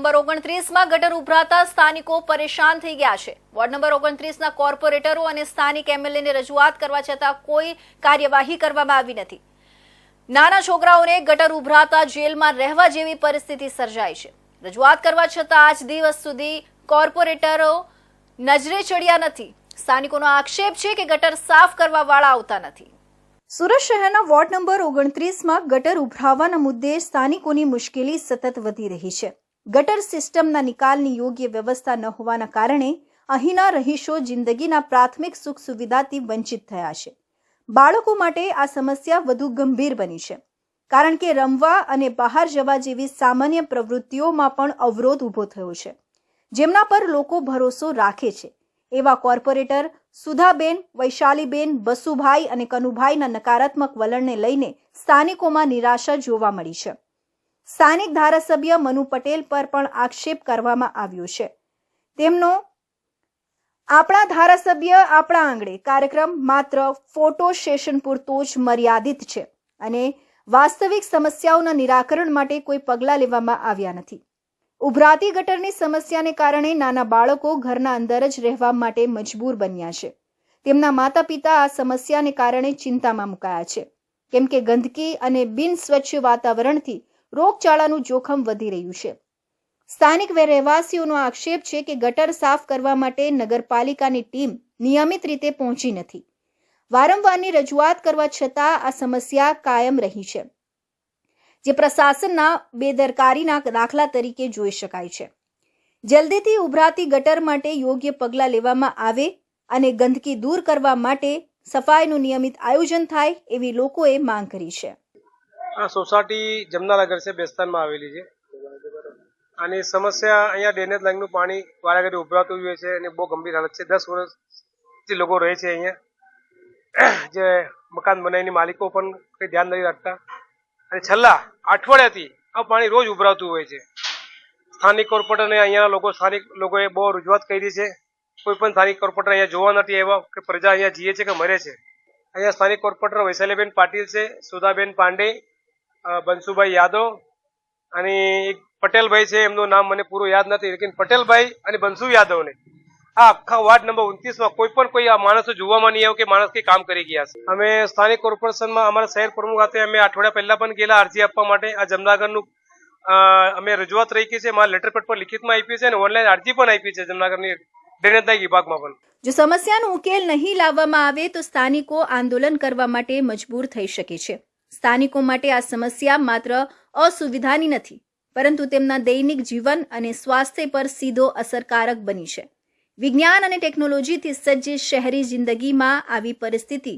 Number 29માં ગટર ઉભરાતા સ્થાનિકો પરેશાન થઈ ગયા છે। વોર્ડ નંબર 29ના કોર્પોરેટરો અને સ્થાનિક એમએલએને રજૂઆત કરવા છતાં કોઈ કાર્યવાહી કરવામાં આવી નથી। નાના છોકરાઓને ગટર ઉભરાતા જેલમાં રહેવા જેવી પરિસ્થિતિ સર્જાઈ છે। રજૂઆત કરવા છતાં આજ દિવસ સુધી કોર્પોરેટરો નજરે ચડ્યા નથી। સ્થાનિકોનો આક્ષેપ છે કે ગટર સાફ કરવા વાળા આવતા નથી। સુરત શહેરના વોર્ડ નંબર 29માં ગટર ઉભરાવાના મુદ્દે સ્થાનિકોની મુશ્કેલી સતત વધી રહી છે। ગટર સિસ્ટમના નિકાલની યોગ્ય વ્યવસ્થા ન હોવાના કારણે અહીંના રહીશો જિંદગીના પ્રાથમિક સુખ સુવિધાથી વંચિત થયા છે। બાળકો માટે આ સમસ્યા વધુ ગંભીર બની છે, કારણ કે રમવા અને બહાર જવા જેવી સામાન્ય પ્રવૃત્તિઓમાં પણ અવરોધ ઊભો થયો છે, જેમના પર લોકો ભરોસો રાખે છે। એવા કોર્પોરેટર સુધાબેન, વૈશાલીબેન, બસુભાઈ અને કનુભાઈના નકારાત્મક વલણને લઈને સ્થાનિકોમાં નિરાશા જોવા મળી છે। સ્થાનિક ધારાસભ્ય મનુ પટેલ પર પણ આક્ષેપ કરવામાં આવ્યો છે। તેમનો આપણા ધારાસભ્ય આપણા આંગણે કાર્યક્રમ માત્ર ફોટો સેશન પૂરતો જ મર્યાદિત છે અને વાસ્તવિક સમસ્યાઓના નિરાકરણ માટે કોઈ પગલાં લેવામાં આવ્યા નથી। ઉભરાતી ગટરની સમસ્યાને કારણે નાના બાળકો ઘરના અંદર જ રહેવા માટે મજબૂર બન્યા છે। તેમના માતા પિતા આ સમસ્યાને કારણે ચિંતામાં મુકાયા છે, કેમ કે ગંદકી અને બિન સ્વચ્છ વાતાવરણથી રોગચાળાનું જોખમ વધી રહ્યું છે। સ્થાનિક રહેવાસીઓનો આક્ષેપ છે કે ગટર સાફ કરવા માટે નગરપાલિકાની ટીમ નિયમિત રીતે પહોંચી નથી। વારંવારની રજૂઆત કરવા છતાં આ સમસ્યા કાયમ રહી છે, જે પ્રશાસનના બેદરકારીના દાખલા તરીકે જોઈ શકાય છે। જલ્દીથી ઉભરાતી ગટર માટે યોગ્ય પગલાં લેવામાં આવે અને ગંદકી દૂર કરવા માટે સફાઈનું નિયમિત આયોજન થાય એવી લોકોએ માંગ કરી છે। આ સોસાયટી જમનાનગર છે, બેસ્તાનમાં આવેલી છે અને સમસ્યા અહીંયા ડ્રેનેજ લાઈનનું પાણી વારાઘડી ઉભરાતું હોય છે અને બહુ ગંભીર હાલત છે। 10 વર્ષથી લોકો રહે છે અહીંયા, જે મકાન બનાવીને માલિકો પણ કંઈ ધ્યાન નથી રાખતા અને છેલ્લા અઠવાડિયાથી આ પાણી રોજ ઉભરાતું હોય છે। સ્થાનિક કોર્પોરેટરને અહીંયાના લોકો સ્થાનિક લોકોએ બહુ રજૂઆત કરી છે, કોઈ પણ સ્થાનિક કોર્પોરેટર અહીંયા જોવા નથી આવ્યા કે પ્રજા અહીંયા જીએ છે કે મરે છે। અહીંયા સ્થાનિક કોર્પોરેટર વૈશાલીબેન પાટીલ છે, સુધાબેન પાંડે, બંસુભાઈ યાદવ અને એક પટેલભાઈ છે, એમનું નામ મને પૂરું યાદ નથી, લેકિન પટેલભાઈ અને બંસુ યાદવને આ આખા વોર્ડ નંબર 29માં કોઈ આ માણસો જોવામાં નહીં આવ્યો કે માણસ કઈ કામ કરી ગયા છે। અમે સ્થાનિક કોર્પોરેશનમાં અમારા શહેર પ્રમુખ ખાતે અમે અઠવાડિયા પહેલા પણ ગયેલા અરજી આપવા માટે। આ જમનાગરનું અમે રજૂઆત રહી છે, મારા લેટર પેડ પર લિખિતમાં આપી છે અને ઓનલાઈન અરજી પણ આપી છે જમનાગરની ડ્રેનેજના વિભાગમાં પણ। જો સમસ્યાનો ઉકેલ નહીં લાવવામાં આવે તો સ્થાનિકો આંદોલન કરવા માટે મજબૂર થઈ શકે છે। સ્થાનિકો માટે આ સમસ્યા માત્ર અસુવિધાની નથી, પરંતુ તેમના દૈનિક જીવન અને સ્વાસ્થ્ય પર સીધો અસરકારક બની છે। વિજ્ઞાન અને ટેકનોલોજીથી સજ્જ શહેરી જિંદગીમાં આવી પરિસ્થિતિ